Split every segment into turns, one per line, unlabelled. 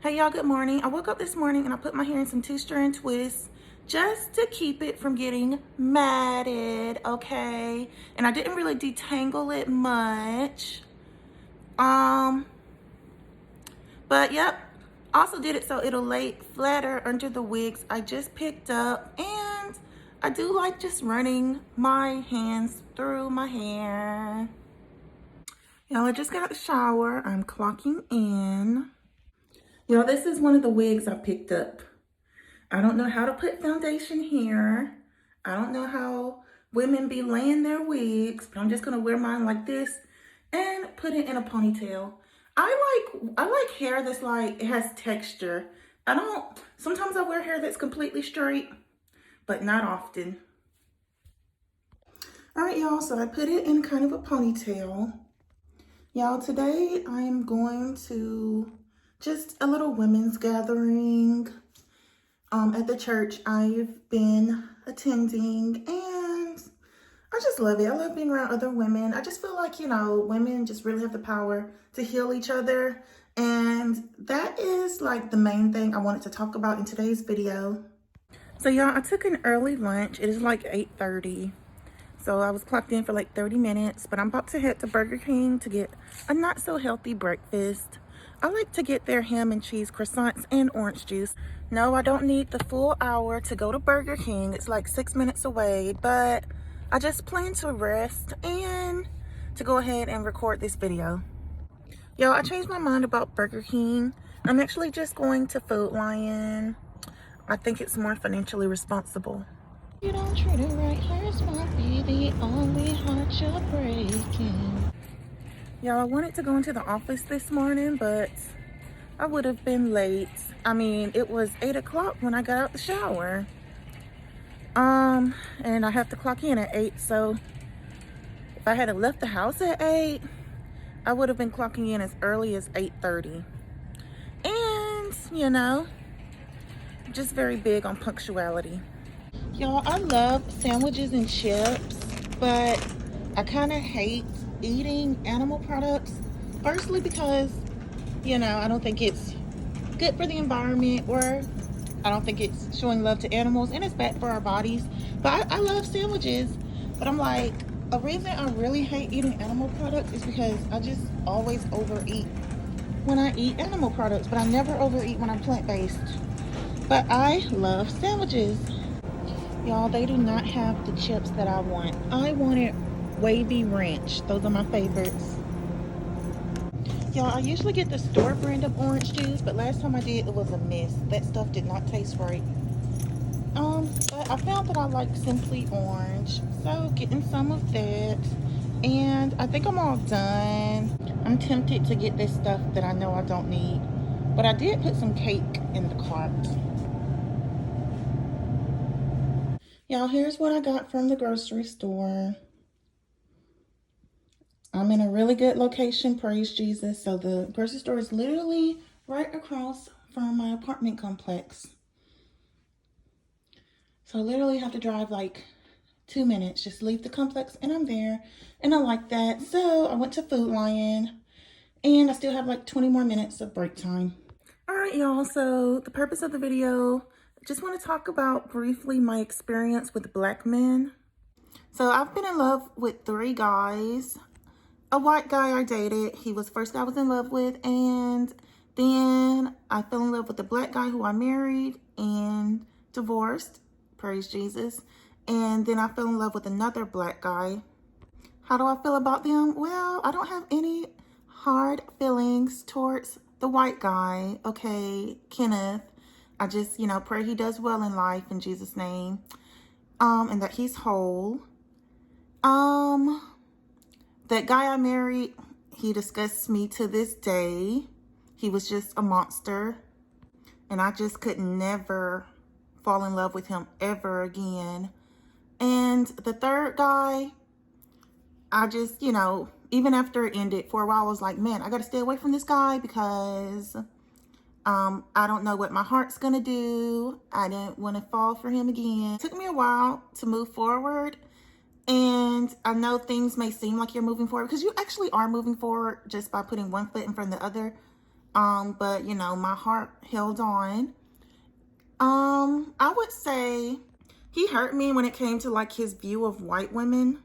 Hey y'all, good morning. I woke up this morning and I put my hair in some 2-strand twists just to keep it from getting matted, okay? And I didn't really detangle it much. But yep, also did it so it'll lay flatter under the wigs I just picked up. And I do like just running my hands through my hair. Y'all, I just got out the shower. I'm clocking in. Y'all, this is one of the wigs I picked up. I don't know how to put foundation here. I don't know how women be laying their wigs, but I'm just gonna wear mine like this and put it in a ponytail. I like hair that's like, it has texture. Sometimes I wear hair that's completely straight, but not often. All right, y'all, so I put it in kind of a ponytail. Y'all, today I am going to just a little women's gathering at the church I've been attending, and I just love it. I love being around other women. I just feel like, you know, women just really have the power to heal each other, and that is like the main thing I wanted to talk about in today's video. So y'all, I took an early lunch. It is like 8:30. So I was clocked in for like 30 minutes, but I'm about to head to Burger King to get a not so healthy breakfast. I like to get their ham and cheese croissants and orange juice. No, I don't need the full hour to go to Burger King. It's like 6 minutes away, but I just plan to rest and to go ahead and record this video. Yo, I changed my mind about Burger King. I'm actually just going to Food Lion. I think it's more financially responsible. You don't treat it right, hers might be the only heart you're breaking. Y'all, I wanted to go into the office this morning, but I would have been late. I mean, it was 8 o'clock when I got out the shower. And I have to clock in at 8, so if I had left the house at 8, I would have been clocking in as early as 8:30. And, you know, just very big on punctuality. Y'all, I love sandwiches and chips, but I kind of hate eating animal products. Firstly, because, you know, I don't think it's good for the environment, or I don't think it's showing love to animals, and it's bad for our bodies. But I love sandwiches, but I'm like, a reason I really hate eating animal products is because I just always overeat when I eat animal products, but I never overeat when I'm plant-based. But I love sandwiches. Y'all, they do not have the chips that I want. I wanted Wavy Ranch. Those are my favorites. Y'all, I usually get the store brand of orange juice, but last time I did, it was a mess. That stuff did not taste right. But I found that I like Simply Orange, so getting some of that. And I think I'm all done. I'm tempted to get this stuff that I know I don't need, but I did put some cake in the cart. Y'all, here's what I got from the grocery store. I'm in a really good location, praise Jesus. So the grocery store is literally right across from my apartment complex. So I literally have to drive like 2 minutes, just leave the complex and I'm there. And I like that. So I went to Food Lion and I still have like 20 more minutes of break time. All right, y'all. So the purpose of the video, just want to talk about briefly my experience with black men. So I've been in love with 3 guys. A white guy I dated, he was the first guy I was in love with, and then I fell in love with a black guy who I married and divorced, praise Jesus. And then I fell in love with another black guy. How do I feel about them? Well, I don't have any hard feelings towards the white guy, okay, Kenneth. I just, you know, pray he does well in life in Jesus' name, and that he's whole. That guy I married, he disgusts me to this day. He was just a monster, and I just could never fall in love with him ever again. And the third guy, I just, you know, even after it ended, for a while I was like, man, I gotta stay away from this guy because I don't know what my heart's gonna do. I didn't want to fall for him again. It took me a while to move forward, and I know things may seem like you're moving forward because you actually are moving forward just by putting one foot in front of the other. But you know, my heart held on. I would say he hurt me when it came to like his view of white women.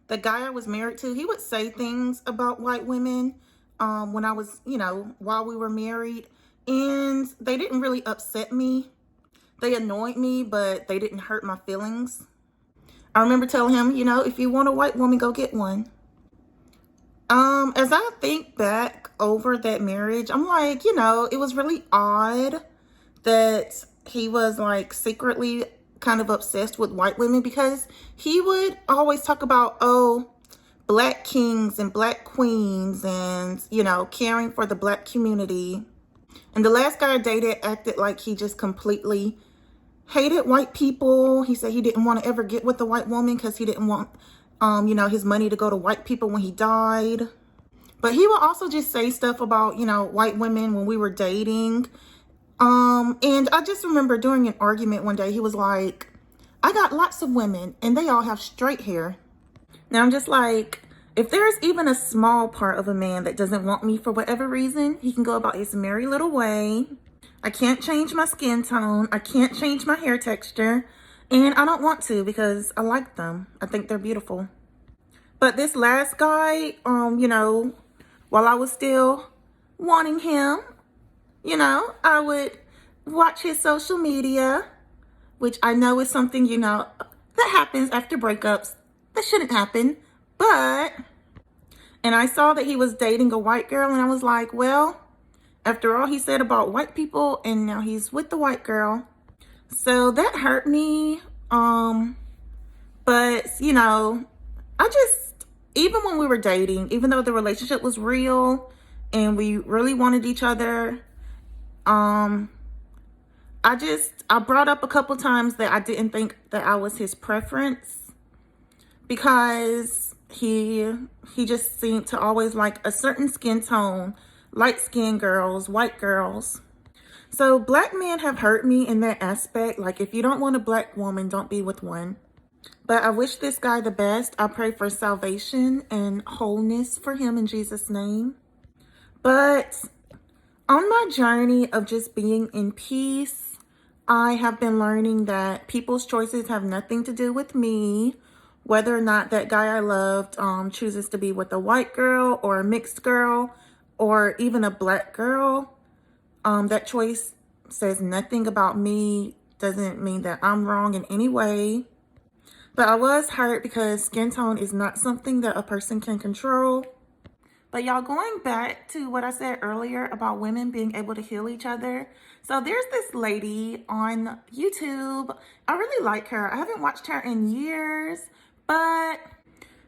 The guy I was married to, he would say things about white women when I was, you know, while we were married, and they didn't really upset me. They annoyed me, but they didn't hurt my feelings. I remember telling him, you know, if you want a white woman, go get one. As I think back over that marriage, I'm like, you know, it was really odd that he was like secretly kind of obsessed with white women, because he would always talk about, oh, black kings and black queens and, you know, caring for the black community. And the last guy I dated acted like he just completely hated white people. He said he didn't want to ever get with a white woman because he didn't want, you know, his money to go to white people when he died. But he would also just say stuff about, you know, white women when we were dating. And I just remember during an argument one day, he was like, I got lots of women and they all have straight hair. Now I'm just like, if there's even a small part of a man that doesn't want me for whatever reason, he can go about his merry little way. I can't change my skin tone. I can't change my hair texture. And I don't want to, because I like them. I think they're beautiful. But this last guy, you know, while I was still wanting him, you know, I would watch his social media, which I know is something, you know, that happens after breakups. That shouldn't happen. And I saw that he was dating a white girl, and I was like, well, after all he said about white people, and now he's with the white girl. So that hurt me. But, you know, even when we were dating, even though the relationship was real and we really wanted each other, I brought up a couple times that I didn't think that I was his preference, because he just seemed to always like a certain skin tone, light skinned girls, white girls. So black men have hurt me in that aspect. Like, if you don't want a black woman, don't be with one. But I wish this guy the best. I pray for salvation and wholeness for him in Jesus' name. But on my journey of just being in peace, I have been learning that people's choices have nothing to do with me. Whether or not that guy I loved chooses to be with a white girl or a mixed girl or even a black girl, that choice says nothing about me, doesn't mean that I'm wrong in any way. But I was hurt because skin tone is not something that a person can control. But y'all, going back to what I said earlier about women being able to heal each other. So there's this lady on YouTube. I really like her. I haven't watched her in years, but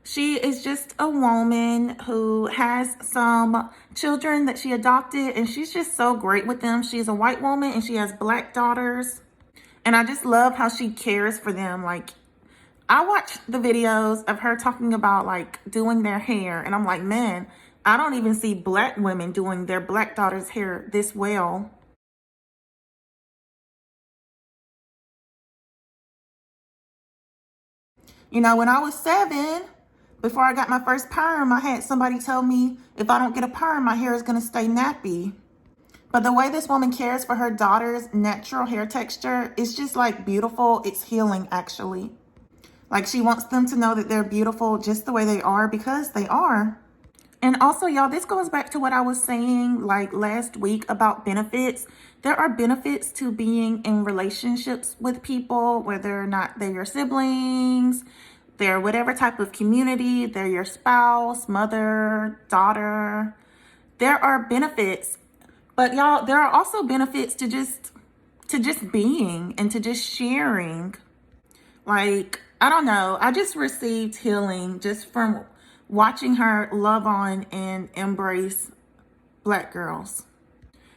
she is just a woman who has some children that she adopted, and she's just so great with them. She's a white woman and she has black daughters. And I just love how she cares for them. Like, I watch the videos of her talking about like doing their hair, and I'm like, man, I don't even see black women doing their black daughters' hair this well. You know, when I was 7, before I got my first perm, I had somebody tell me if I don't get a perm, my hair is going to stay nappy. But the way this woman cares for her daughter's natural hair texture is just like beautiful. It's healing, actually. Like, she wants them to know that they're beautiful just the way they are, because they are. And also, y'all, this goes back to what I was saying like last week about benefits. There are benefits to being in relationships with people, whether or not they're your siblings, they're whatever type of community, they're your spouse, mother, daughter. There are benefits. But y'all, there are also benefits to just being and to just sharing. Like, I don't know, I just received healing just from watching her love on and embrace black girls.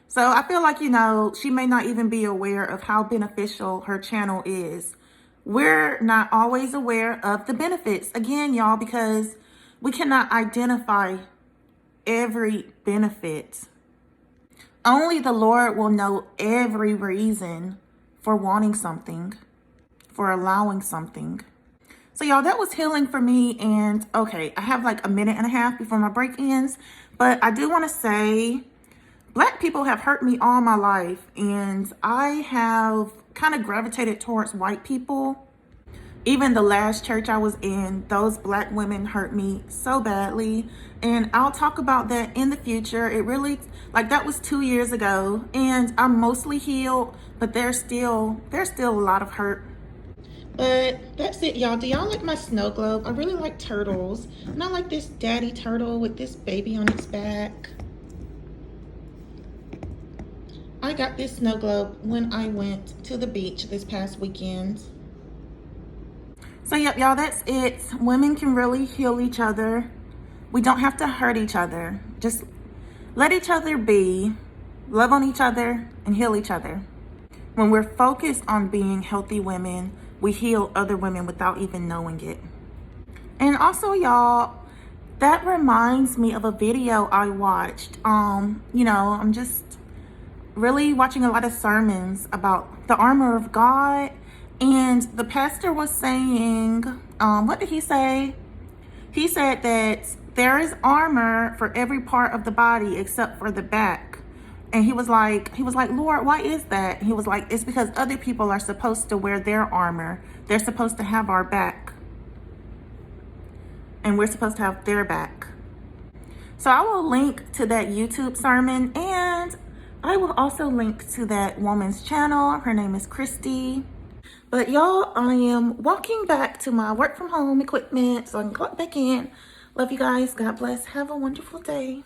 So I feel like, you know, she may not even be aware of how beneficial her channel is. We're not always aware of the benefits, again, y'all, because we cannot identify every benefit. Only the Lord will know every reason for wanting something, for allowing something. So y'all, that was healing for me. And okay, I have like a minute and a half before my break ends, but I do want to say Black people have hurt me all my life, and I have kind of gravitated towards white people. Even the last church I was in, those black women hurt me so badly. And I'll talk about that in the future. It really, like, that was 2 years ago, and I'm mostly healed, but there's still a lot of hurt. But that's it, y'all. Do y'all like my snow globe? I really like turtles. And I like this daddy turtle with this baby on its back. I got this snow globe when I went to the beach this past weekend. So yep, y'all, that's it. Women can really heal each other. We don't have to hurt each other. Just let each other be, love on each other, and heal each other. When we're focused on being healthy women, we heal other women without even knowing it. And also, y'all, that reminds me of a video I watched. I'm just really watching a lot of sermons about the armor of God. And the pastor was saying, what did he say? He said that there is armor for every part of the body except for the back. And he was like, Lord, why is that? And he was like, it's because other people are supposed to wear their armor. They're supposed to have our back. And we're supposed to have their back. So I will link to that YouTube sermon, and I will also link to that woman's channel. Her name is Christy. But y'all, I am walking back to my work from home equipment so I can clock back in. Love you guys. God bless. Have a wonderful day.